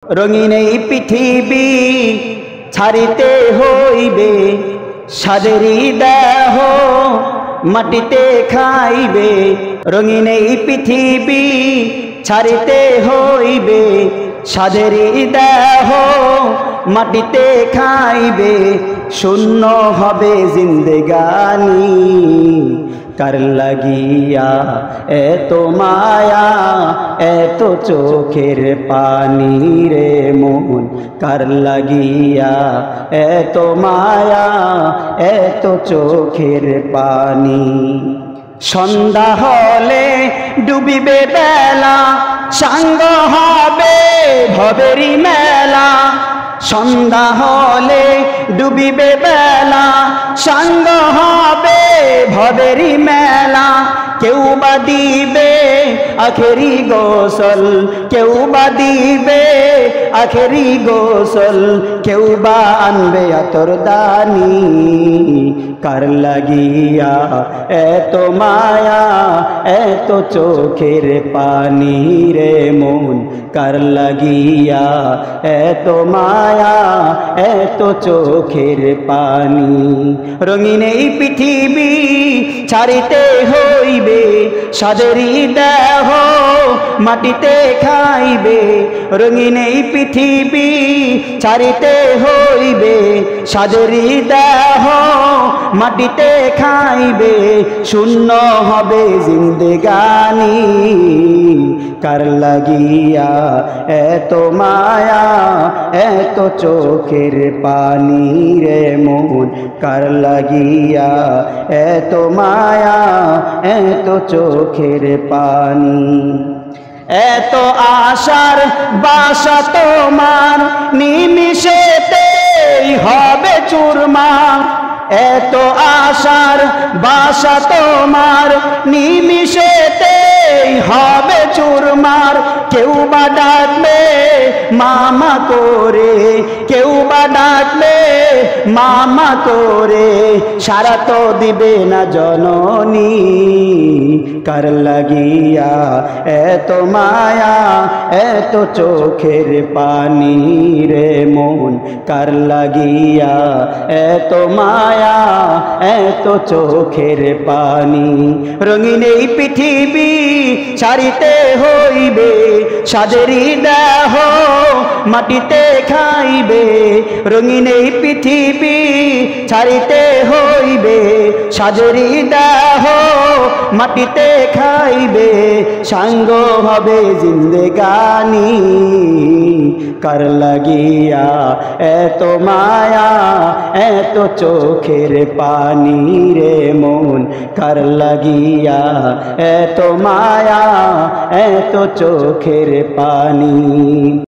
রঙিন এই পৃথিবী ছাড়িতে হইবে, সাদেরি দেহ মাটিতে খাইবে। রঙিন এই পৃথিবী ছাড়িতে হইবে, সাদেরি দেহ মাটিতে খাইবে। শূন্য হবে জিন্দেগানি, কার লাগিয়া এত মায়া এত চোখের পানি রে মন, কার লাগিয়া এত মায়া এত চোখের পানি। সন্ধ্যা হলে ডুবিবে বেলা, সাঙ্গ হবে ভবেরি মেলা। সন্ধ্যা হলে ডুবিবে বেলা, সাঙ্গ হবে ভবেরি মেলা। কেউ বা দিবে আখেরি গোসল, কেউ বা দিবে আখেরি গোসল, কেউ বা আনবে আতর দানি। কার লাগিয়া এত মায়া এত চোখের পানি রে মন, কার লাগিয়া এত মায়া এত চোখের পানি। রঙিন এই পৃথিবী ছাড়িতে হইবে, সাদেরি দেহ মাটিতে খাইবে। রঙিন এই পৃথিবী ছাড়িতে হইবে, সাদেরি দেহ মাটিতে খাইবে। শূন্য হবে জিন্দেগানি, কার লাগিয়া এত মায়া এত চোখের পানি রে মন, কার লাগিয়া এত মায়া এত চোখের পানি। এত আশার বাসা তোমার নিমিষেতেই হবে চুরমার। এত আশার বাসা তোমার নিমিষেতেই হবে চুরমার। কেউ বা ডাকবে মামা করে, কেউ বা ডাকবে মামা করে, সারা তো দিবে না জননী। কার লাগিয়া এত মায়া এত চোখের পানি রে মন, কার লাগিয়া এত মায়া এত চোখের পানি। রঙিন এই পৃথিবী ছাড়িতে হইবে, সাদেরি দেহ মাটিতে খাইবে। রঙিন এই পৃথিবী ছাড়িতে হইবে, সাদেরি দেহ মাটিতে খাইবে। সাঙ্গ হবে জিন্দেগানি, কার লাগিয়া এত মায়া এত চোখের পানি রে মন, কার লাগিয়া এত মায়া এত চোখের পানি।